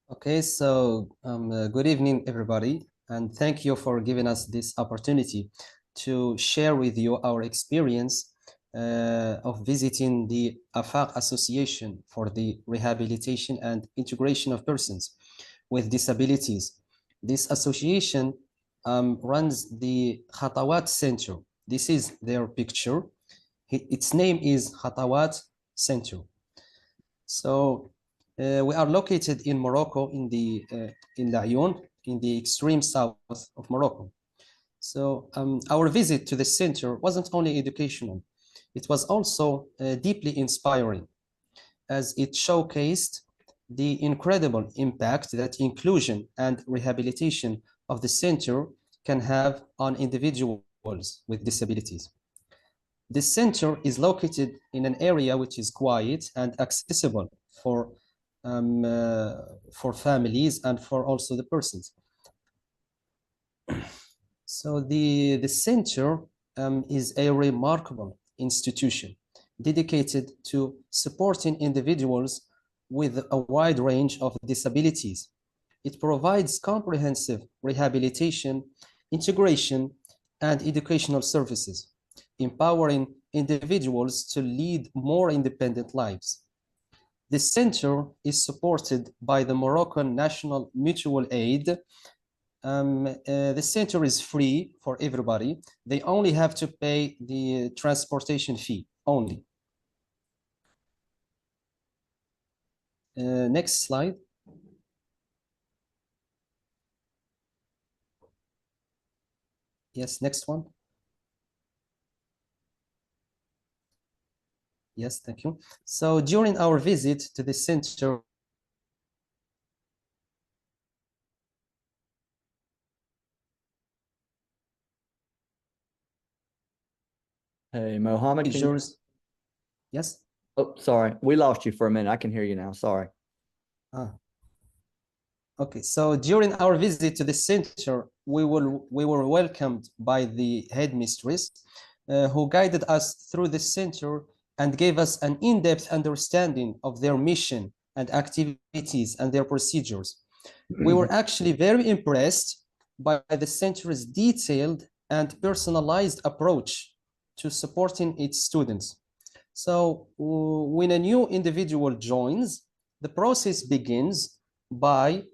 Okay, so good evening, everybody, and thank you for giving us this opportunity to share with you our experience of visiting the AFAQ Association for the Rehabilitation and Integration of Persons with Disabilities. This association runs the Khatawat Center. This is their picture. Its name is Khatawat Center. So we are located in Morocco, in Laayoune, in the extreme south of Morocco. So our visit to the center wasn't only educational, it was also deeply inspiring, as it showcased the incredible impact that inclusion and rehabilitation of the center can have on individuals with disabilities. The center is located in an area which is quiet and accessible for families and for also the persons. So the center is a remarkable institution dedicated to supporting individuals with a wide range of disabilities. It provides comprehensive rehabilitation, integration, and educational services, empowering individuals to lead more independent lives. The center is supported by the Moroccan National Mutual Aid. The center is free for everybody. They only have to pay the transportation fee only. Next slide. Yes, next one. Yes, thank you. So during our visit to the center, Hey, Mohammed, yes? Oh, sorry. We lost you for a minute. I can hear you now. Sorry. Okay, so during our visit to the center, we were welcomed by the headmistress who guided us through the center and gave us an in-depth understanding of their mission and activities and their procedures. We were actually very impressed by the center's detailed and personalized approach to supporting its students. So when a new individual joins, the process begins by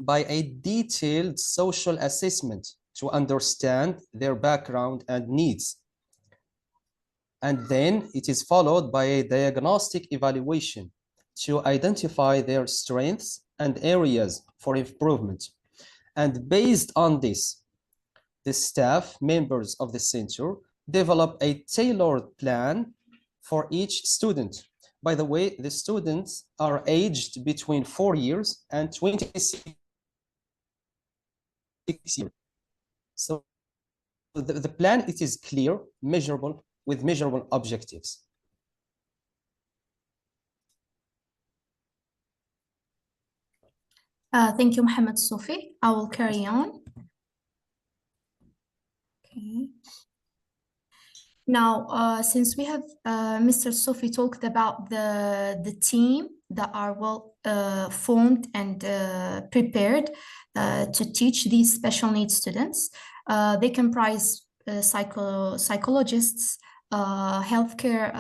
a detailed social assessment to understand their background and needs. And then it is followed by a diagnostic evaluation to identify their strengths and areas for improvement. And based on this, the staff members of the center develop a tailored plan for each student. By the way, the students are aged between 4 years and 26 years. So the plan, it is clear, measurable, with measurable objectives. Thank you, Mohammed Sofi. I will carry on. Okay. Now, since we have Mr. Sofi talked about the team that are well formed and prepared to teach these special needs students, they comprise psychologists, healthcare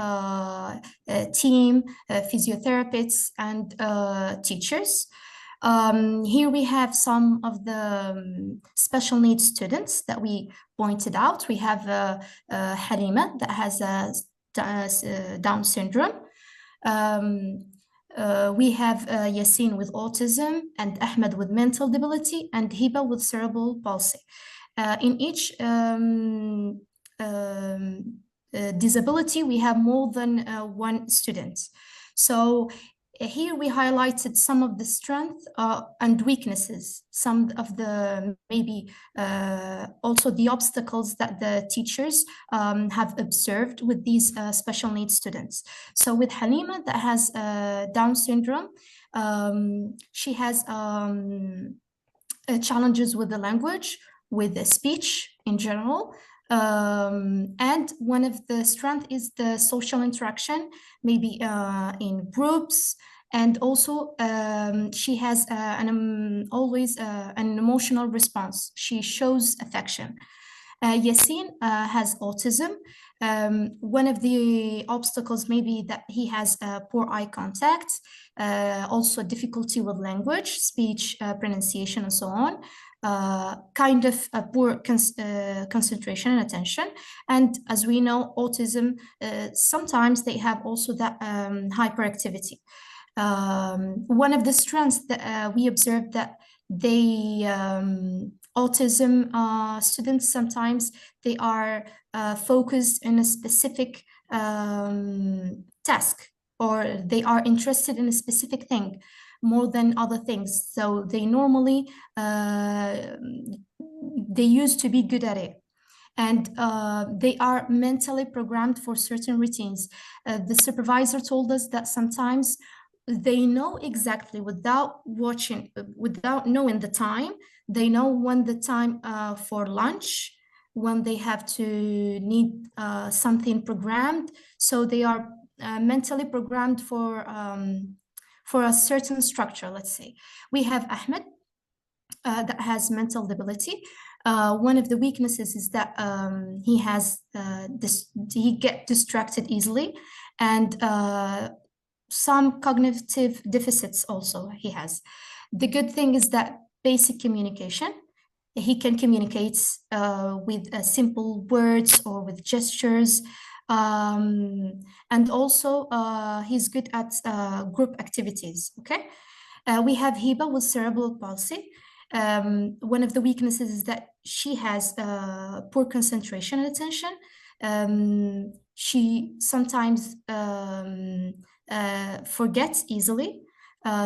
team, physiotherapists, and teachers. Here we have some of the special needs students that we pointed out. We have Halima that has Down syndrome. We have Yassine with autism, and Ahmed with mental debility, and Hiba with cerebral palsy. In each disability, we have more than one student. So here we highlighted some of the strengths and weaknesses, some of the maybe also the obstacles that the teachers have observed with these special needs students. So with Halima that has Down syndrome, she has challenges with the language, with the speech in general. And one of the strengths is the social interaction, maybe in groups And also, she has always an emotional response. She shows affection. Yassine has autism. One of the obstacles may be that he has poor eye contact, also difficulty with language, speech, pronunciation, and so on. Kind of a poor concentration and attention. And as we know, autism, sometimes they have also that hyperactivity. One of the strengths that we observed that they autism students, sometimes they are focused in a specific task, or they are interested in a specific thing more than other things. So they normally, they used to be good at it. And they are mentally programmed for certain routines. The supervisor told us that sometimes they know exactly without knowing the time. They know when the time for lunch, when they have to need something programmed. So they are mentally programmed for a certain structure, let's say. We have Ahmed that has mental debility. One of the weaknesses is that he gets distracted easily, and some cognitive deficits also he has. The good thing is that basic communication, he can communicate with simple words or with gestures. And also he's good at group activities, okay? We have Hiba with cerebral palsy. One of the weaknesses is that she has poor concentration and attention. She sometimes forgets easily.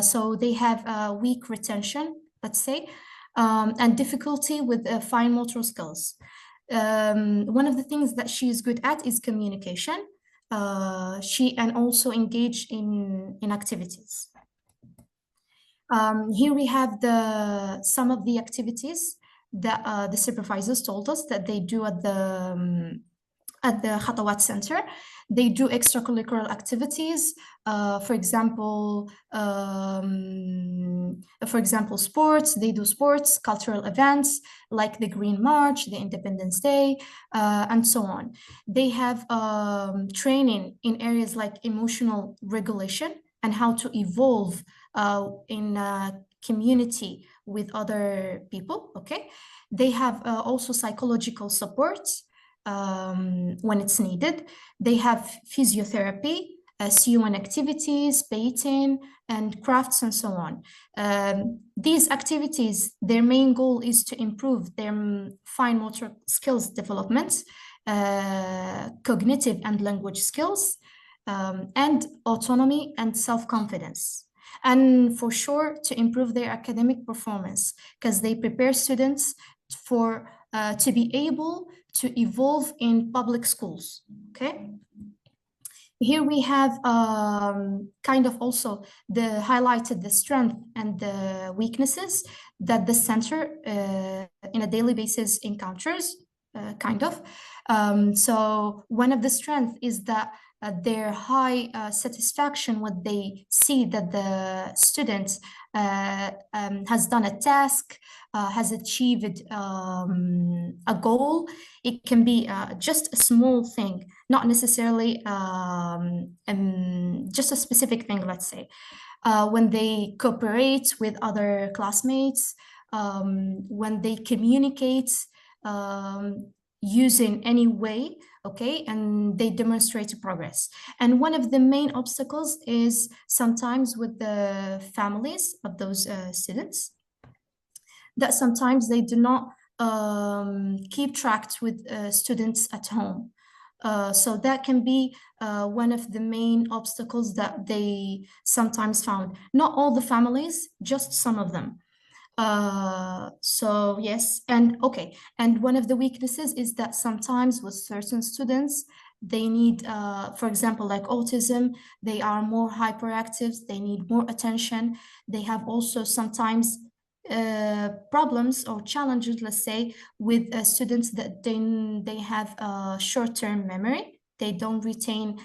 So they have weak retention, let's say, and difficulty with fine motor skills. One of the things that she is good at is communication. And also engage in activities. Here we have some of the activities that the supervisors told us that they do at the Khatawat Center. They do extracurricular activities, for example, sports. They do sports, cultural events like the Green March, the Independence Day, and so on. They have training in areas like emotional regulation and how to evolve in a community with other people, okay? They have also psychological support when it's needed. They have physiotherapy, CUN activities, painting, and crafts, and so on. These activities, their main goal is to improve their fine motor skills development, cognitive and language skills, and autonomy and self-confidence. And for sure, to improve their academic performance, because they prepare students for to be able to evolve in public schools, okay? Here we have kind of also highlighted the strength and the weaknesses that the center in a daily basis encounters, kind of. So one of the strengths is that their high satisfaction when they see that the student has done a task, has achieved a goal. It can be just a small thing, not necessarily just a specific thing, let's say. When they cooperate with other classmates, when they communicate using any way, okay, and they demonstrate progress. And one of the main obstacles is sometimes with the families of those students, that sometimes they do not keep track with students at home. So that can be one of the main obstacles that they sometimes found. Not all the families, just some of them. So yes, and okay. And one of the weaknesses is that sometimes with certain students, they need, for example, like autism, they are more hyperactive, they need more attention. They have also sometimes problems or challenges, let's say, with students that they have short-term memory. They don't retain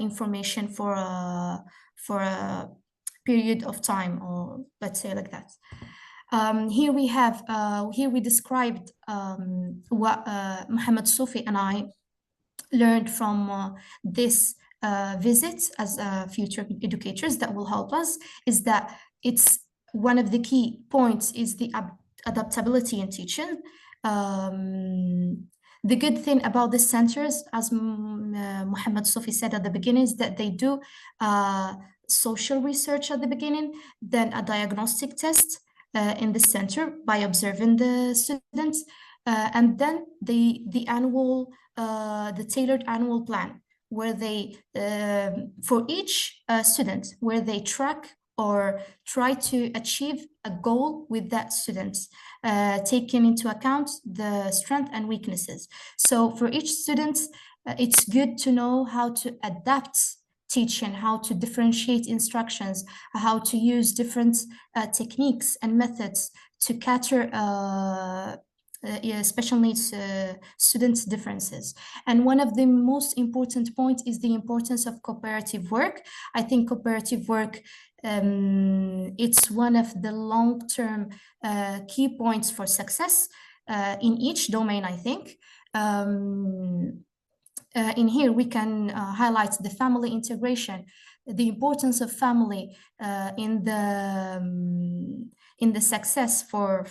information for period of time, or let's say like that. Here we have, here we described what Mohammed Sufi and I learned from this visit as future educators that will help us, is that it's one of the key points is the adaptability in teaching. The good thing about the centers, as Mohammed Sufi said at the beginning, is that they do social research at the beginning, then a diagnostic test in the center by observing the students, and then the tailored annual plan, where they for each student, where they track or try to achieve a goal with that student, taking into account the strengths and weaknesses. So for each student, it's good to know how to adapt teaching, how to differentiate instructions, how to use different techniques and methods to cater special needs students' differences. And one of the most important points is the importance of cooperative work. I think cooperative work, it's one of the long-term key points for success in each domain, I think. In here, we can highlight the family integration, the importance of family in the success for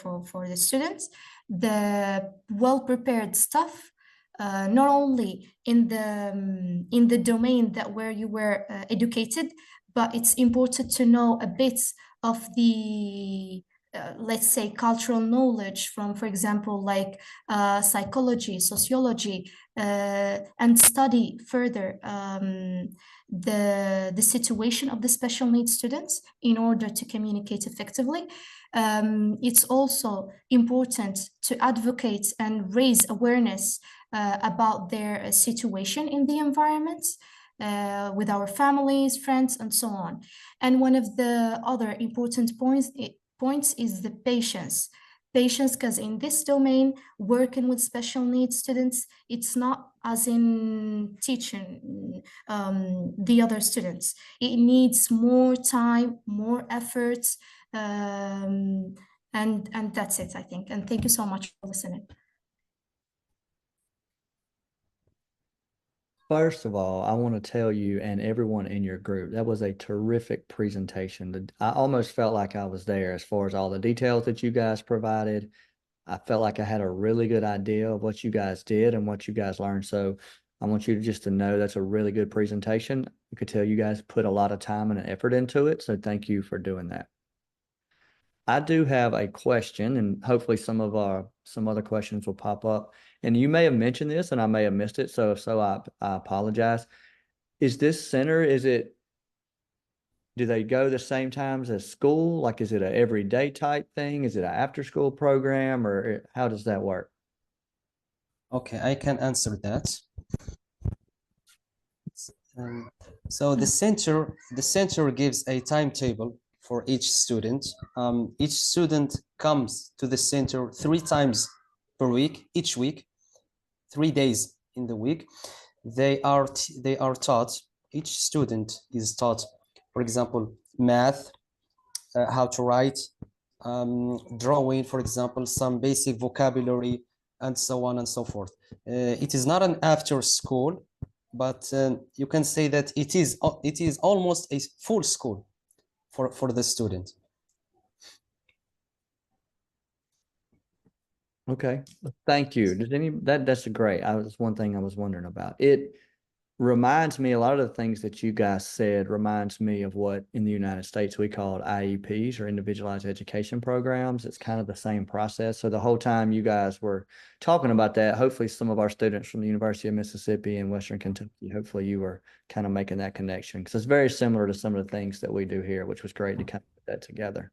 the students, the well-prepared staff, not only in the domain that where you were educated, but it's important to know a bit of the let's say cultural knowledge from, for example, like psychology, sociology, and study further the situation of the special needs students in order to communicate effectively. It's also important to advocate and raise awareness about their situation in the environment, with our families, friends, and so on. And one of the other important points is the patience, because in this domain, working with special needs students, it's not as in teaching the other students. It needs more time, more efforts, and that's it, I think. And thank you so much for listening. First of all, I want to tell you and everyone in your group, that was a terrific presentation. I almost felt like I was there as far as all the details that you guys provided. I felt like I had a really good idea of what you guys did and what you guys learned. So I want you just to know that's a really good presentation. You could tell you guys put a lot of time and effort into it. So thank you for doing that. I do have a question, and hopefully some other questions will pop up. And you may have mentioned this and I may have missed it. So if so, I apologize. Is this center, do they go the same times as school? Like, is it an everyday type thing? Is it an after school program, or how does that work? Okay, I can answer that. So the center gives a timetable for each student. Each student comes to the center 3 times per week, each week, 3 days in the week. They are taught, each student is taught, for example, math, how to write, drawing, for example, some basic vocabulary, and so on and so forth. It is not an after school, but you can say that it is almost a full school for the student. Okay, thank you. That's great. That's one thing I was wondering about. It reminds me, a lot of the things that you guys said reminds me of what in the United States we called IEPs, or individualized education programs. It's kind of the same process. So the whole time you guys were talking about that, hopefully some of our students from the University of Mississippi and Western Kentucky, hopefully you were kind of making that connection, because it's very similar to some of the things that we do here, which was great to kind of put that together.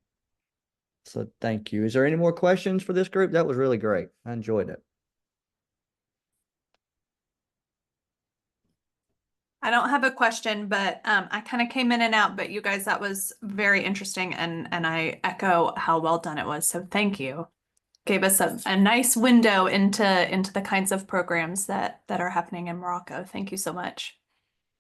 So thank you. Is there any more questions for this group? That was really great. I enjoyed it. I don't have a question, but I kind of came in and out, but you guys, that was very interesting, and I echo how well done it was. So thank you. Gave us a nice window into the kinds of programs that are happening in Morocco. Thank you so much.